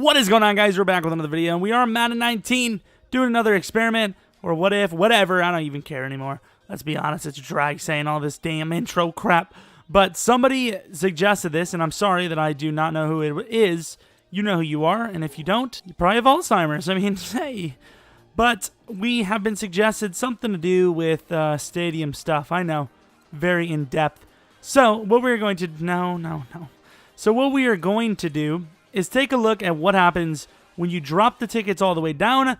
What is going on, guys? We're back with another video, and we are on Madden 19 doing another experiment, or what if, whatever. I don't even care anymore. Let's be honest, it's a drag saying all this damn intro crap. But somebody suggested this, and I'm sorry that I do not know who it is. You know who you are, and if you don't, you probably have Alzheimer's. I mean, hey. But we have been suggested something to do with stadium stuff. I know, very in-depth. So what we're going to... No. So what we are going to do is take a look at what happens when you drop the tickets all the way down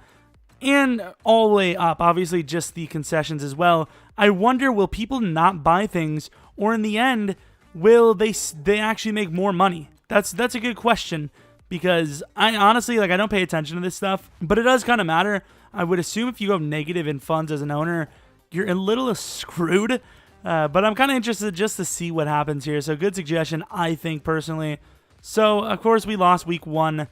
and all the way up. Obviously, just the concessions as well. I wonder, will people not buy things, or in the end, will they actually make more money? That's a good question, because I honestly, I don't pay attention to this stuff, but it does kind of matter. I would assume if you go negative in funds as an owner, you're a little screwed. But I'm kind of interested just to see what happens here. So good suggestion, I think, personally. So, of course, we lost week 1.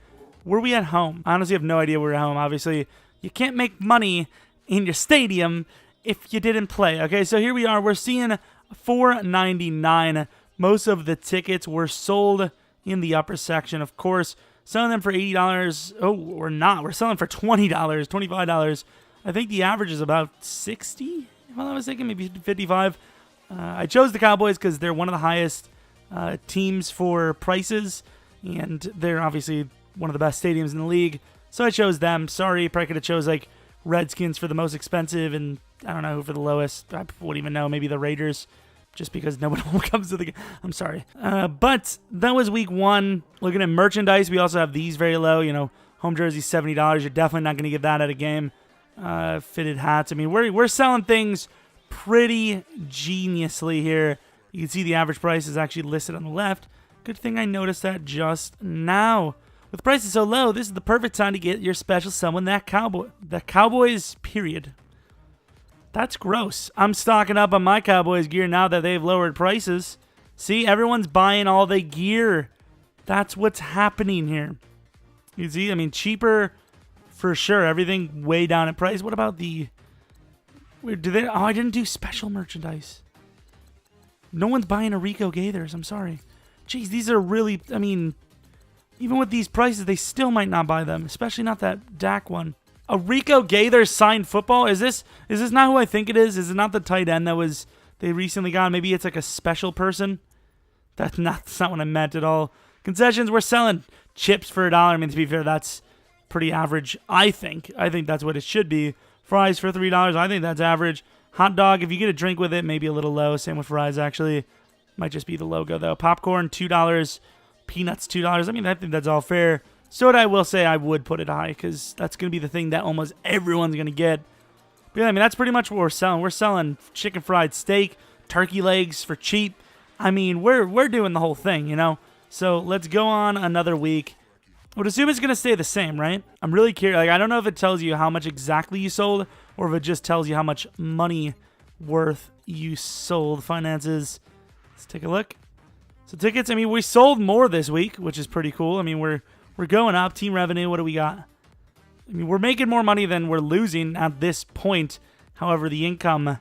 Were we at home? I honestly have no idea we were at home. Obviously, you can't make money in your stadium if you didn't play. Okay, so here we are. We're seeing $4.99. Most of the tickets were sold in the upper section, of course. Selling them for $80. Oh, we're not. We're selling for $20, $25. I think the average is about $60, if I'm not mistaken, maybe $55. I chose the Cowboys because they're one of the highest teams for prices, and they're obviously one of the best stadiums in the league, so I chose them. Sorry, probably could have chose like Redskins for the most expensive, and I don't know who for the lowest. I wouldn't even know, maybe the Raiders, just because no one comes to the game. I'm sorry. But that was week 1. Looking at merchandise, we also have these very low. You know, home jersey, $70. You're definitely not going to get that at a game. Fitted hats. I mean, we're selling things pretty geniusly here. You can see the average price is actually listed on the left. Good thing I noticed that just now. With prices so low, this is the perfect time to get your special someone, that Cowboy. The Cowboys, period. That's gross. I'm stocking up on my Cowboys gear now that they've lowered prices. See, everyone's buying all the gear. That's what's happening here. You see, I mean, cheaper for sure. Everything way down in price. What about the... Wait, oh, I didn't do special merchandise. No one's buying a Rico Gaithers. I'm sorry. Jeez, these are really... I mean, even with these prices, they still might not buy them. Especially not that Dak one. A Rico Gaithers signed football? Is this not who I think it is? Is it not the tight end that was they recently got? Maybe it's like a special person? That's not what I meant at all. Concessions, we're selling chips for $1. I mean, to be fair, that's pretty average, I think. I think that's what it should be. Fries for $3, I think that's average. Hot dog, if you get a drink with it, maybe a little low. Same with fries, actually. Might just be the logo, though. Popcorn, $2. Peanuts, $2. I mean, I think that's all fair. Soda, I will say I would put it high, because that's going to be the thing that almost everyone's going to get. But yeah, I mean, that's pretty much what we're selling. We're selling chicken fried steak, turkey legs for cheap. I mean, we're doing the whole thing, you know? So let's go on another week. I would assume it's going to stay the same, right? I'm really curious. I don't know if it tells you how much exactly you sold, or if it just tells you how much money worth you sold. Finances. Let's take a look. So tickets, I mean, we sold more this week, which is pretty cool. I mean, we're going up. Team revenue, what do we got? I mean, we're making more money than we're losing at this point. However, the income,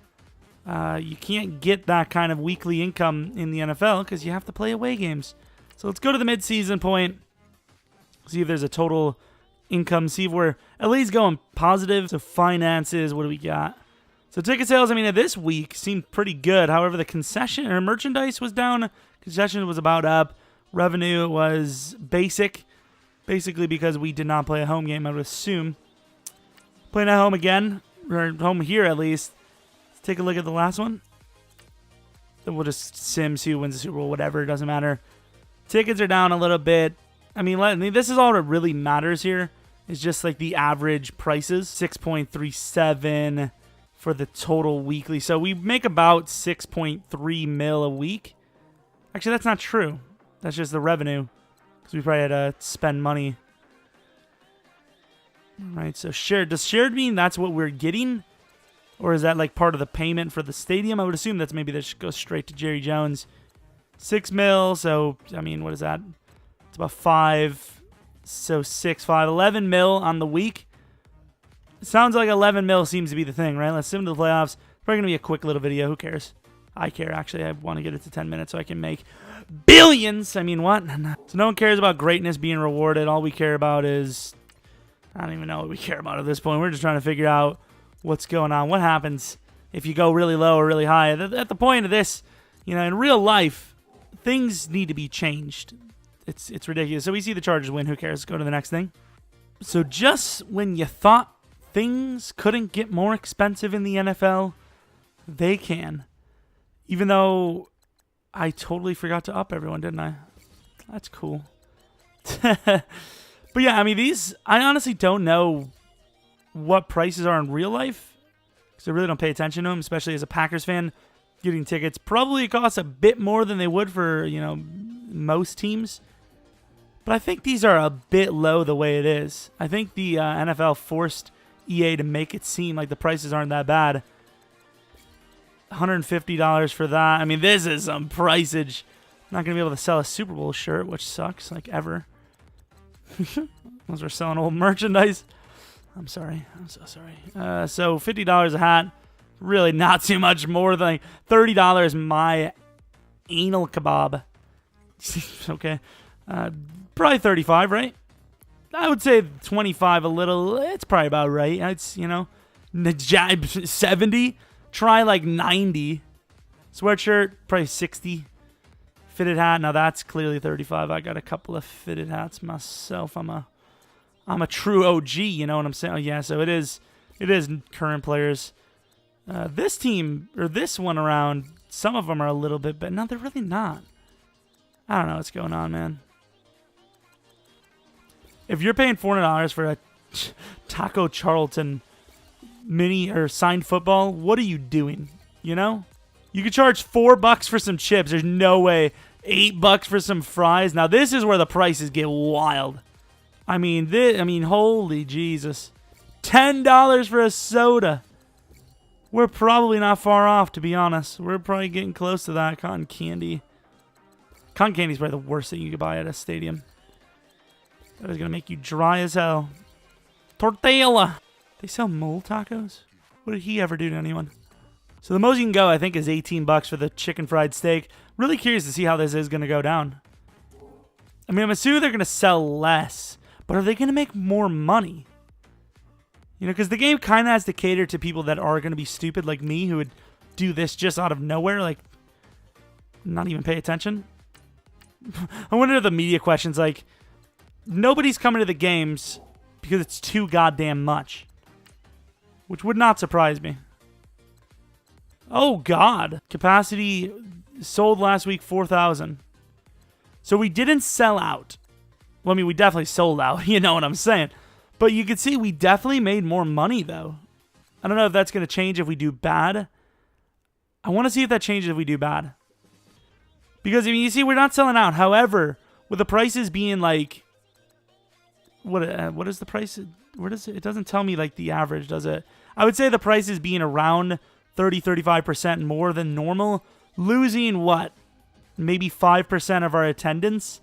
you can't get that kind of weekly income in the NFL because you have to play away games. So let's go to the mid-season point. See if there's a total income. See if we're at least going positive. So finances, what do we got? So ticket sales, I mean, this week seemed pretty good. However, the concession or merchandise was down. Concession was about up. Revenue was basically because we did not play a home game, I would assume. Playing at home again, or home here at least. Let's take a look at the last one. Then we'll just see who wins the Super Bowl, whatever, it doesn't matter. Tickets are down a little bit. I mean, this is all that really matters here. It's just like the average prices. 6.37 for the total weekly. So we make about 6.3 mil a week. Actually, that's not true. That's just the revenue. Because we probably had to spend money. Alright, so shared. Does shared mean that's what we're getting? Or is that like part of the payment for the stadium? I would assume that's maybe that goes straight to Jerry Jones. 6 mil, so, I mean, what is that? It's about 5, so 6, 5, 11 mil on the week. It sounds like 11 mil seems to be the thing, right? Let's sim to the playoffs. Probably going to be a quick little video. Who cares? I care, actually. I want to get it to 10 minutes so I can make billions. I mean, what? So no one cares about greatness being rewarded. All we care about is, I don't even know what we care about at this point. We're just trying to figure out what's going on. What happens if you go really low or really high? At the point of this, you know, in real life, things need to be changed. It's ridiculous. So we see the Chargers win. Who cares? Let's go to the next thing. So just when you thought things couldn't get more expensive in the NFL, they can. Even though I totally forgot to up everyone, didn't I? That's cool. But yeah, I mean, I honestly don't know what prices are in real life, because I really don't pay attention to them, especially as a Packers fan. Getting tickets probably costs a bit more than they would for, you know, most teams. But I think these are a bit low the way it is. I think the NFL forced EA to make it seem like the prices aren't that bad. $150 for that. I mean, this is some priceage. I'm not going to be able to sell a Super Bowl shirt, which sucks, like ever. Unless we're selling old merchandise. I'm sorry. I'm so sorry. So $50 a hat. Really not too much more than like $30 my anal kebab. Okay. Probably 35, right? I would say 25 a little. It's probably about right. It's, you know, 70. Try like 90. Sweatshirt, probably 60. Fitted hat, now that's clearly 35. I got a couple of fitted hats myself. I'm a true OG, you know what I'm saying? Oh, yeah, so it is current players. This team, or this one around, some of them are a little bit, but no, they're really not. I don't know what's going on, man. If you're paying $400 for a Taco Charlton mini or signed football, what are you doing? You know? You could charge $4 for some chips. There's no way. $8 for some fries. Now this is where the prices get wild. I mean, holy Jesus. $10 for a soda. We're probably not far off, to be honest. We're probably getting close to that. Cotton candy. Cotton candy is probably the worst thing you could buy at a stadium. That is going to make you dry as hell. Tortilla. They sell mole tacos? What did he ever do to anyone? So the most you can go, I think, is $18 for the chicken fried steak. Really curious to see how this is going to go down. I mean, I'm assuming they're going to sell less, but are they going to make more money? You know, because the game kind of has to cater to people that are going to be stupid like me, who would do this just out of nowhere, like, not even pay attention. I wonder if the media questions, like, nobody's coming to the games because it's too goddamn much. Which would not surprise me. Oh, God. Capacity sold last week, 4,000. So we didn't sell out. Well, I mean, we definitely sold out. You know what I'm saying. But you can see we definitely made more money, though. I don't know if that's going to change if we do bad. I want to see if that changes if we do bad. Because, I mean, you see, we're not selling out. However, with the prices being like... What is the price? What is it? It doesn't tell me like the average, does it? I would say the price is being around 30-35% more than normal. Losing what? Maybe 5% of our attendance?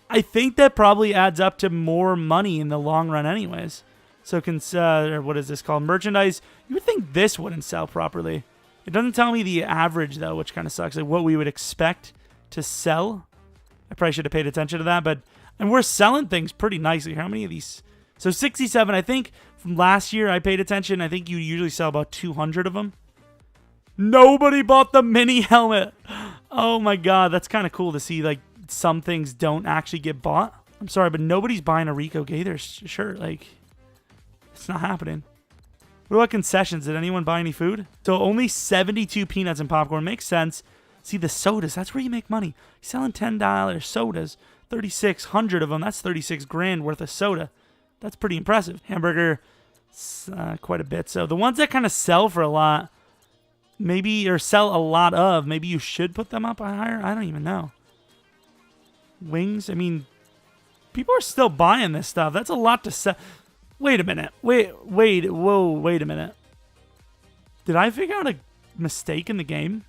I think that probably adds up to more money in the long run anyways. So what is this called? Merchandise. You would think this wouldn't sell properly. It doesn't tell me the average though, which kind of sucks. Like what we would expect to sell. I probably should have paid attention to that, but... And we're selling things pretty nicely. How many of these? So 67, I think from last year I paid attention. I think you usually sell about 200 of them. Nobody bought the mini helmet. Oh my God, that's kind of cool to see like some things don't actually get bought. I'm sorry, but nobody's buying a Rico Gaither shirt. Like, it's not happening. What about concessions? Did anyone buy any food? So only 72 peanuts and popcorn. Makes sense. See, the sodas, that's where you make money. You're selling $10 sodas. 3,600 of them. That's 36 grand worth of soda. That's pretty impressive. Hamburger, quite a bit. So the ones that kind of sell for a lot, maybe, or sell a lot of, maybe you should put them up higher. I don't even know. Wings, I mean, people are still buying this stuff. That's a lot to sell. Wait a minute. Wait a minute. Did I figure out a mistake in the game?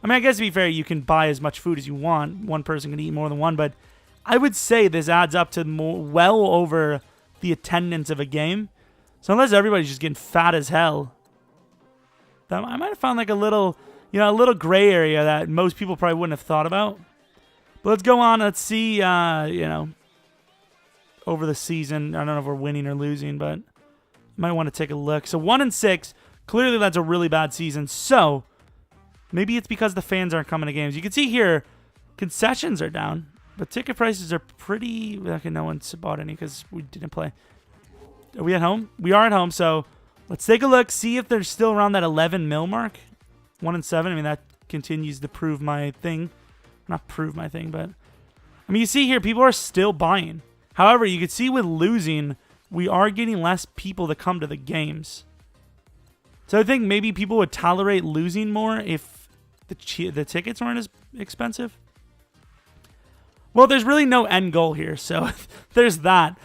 I mean, I guess to be fair, you can buy as much food as you want. One person can eat more than one, but I would say this adds up to well over the attendance of a game. So unless everybody's just getting fat as hell, I might have found like a little you know, a little gray area that most people probably wouldn't have thought about. But let's go on. Let's see, you know, over the season. I don't know if we're winning or losing, but you might want to take a look. So 1-6. Clearly, that's a really bad season. So maybe it's because the fans aren't coming to games. You can see here, concessions are down, but ticket prices are pretty... Okay, no one's bought any because we didn't play. Are we at home? We are at home, so let's take a look, see if they're still around that 11 mil mark. 1-7. I mean, that continues to prove my thing. Not prove my thing, but... I mean, you see here, people are still buying. However, you can see with losing, we are getting less people to come to the games. So I think maybe people would tolerate losing more if the tickets weren't as expensive. Well, there's really no end goal here, so there's that.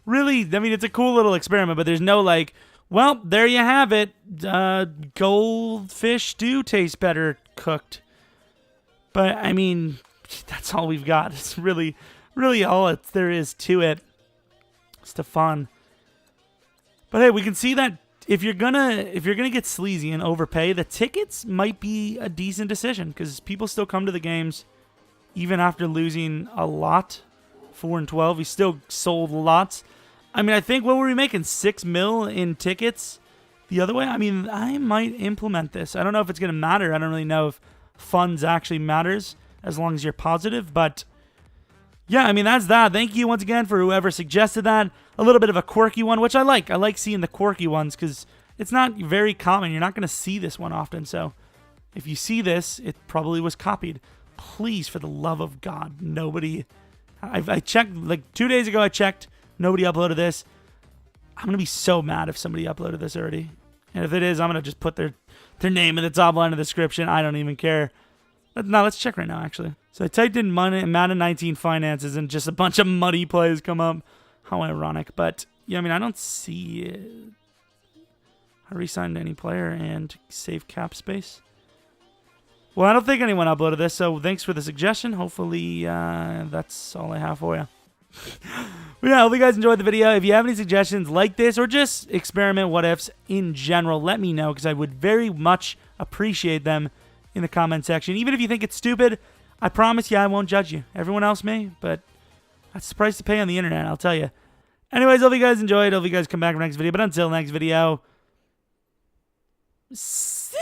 Really, I mean, it's a cool little experiment, but there's no like, well, there you have it. Goldfish do taste better cooked. But, I mean, that's all we've got. It's really all there is to it. It's the fun. But hey, we can see that if you're gonna get sleazy and overpay, the tickets might be a decent decision because people still come to the games even after losing a lot. 4-12, we still sold lots. I mean, I think what were we making? 6 mil in tickets the other way? I mean, I might implement this. I don't know if it's gonna matter. I don't really know if funds actually matters as long as you're positive, but yeah, I mean, that's that. Thank you once again for whoever suggested that. A little bit of a quirky one, which I like. I like seeing the quirky ones because it's not very common. You're not going to see this one often. So if you see this, it probably was copied. Please, for the love of God, nobody... I checked, like 2 days ago I checked. Nobody uploaded this. I'm going to be so mad if somebody uploaded this already. And if it is, I'm going to just put their name in the top line of the description. I don't even care. No, let's check right now, actually. So I typed in Madden 19 finances, and just a bunch of muddy plays come up. How ironic. But, yeah, I mean, I don't see it. I re-signed any player and save cap space. Well, I don't think anyone uploaded this, so thanks for the suggestion. Hopefully, that's all I have for you. But yeah, I hope you guys enjoyed the video. If you have any suggestions like this, or just experiment what-ifs in general, let me know, because I would very much appreciate them in the comment section. Even if you think it's stupid, I promise you I won't judge you. Everyone else may, but that's the price to pay on the internet, I'll tell you. Anyways, hope you guys enjoyed. Hope you guys come back for the next video. But until next video, see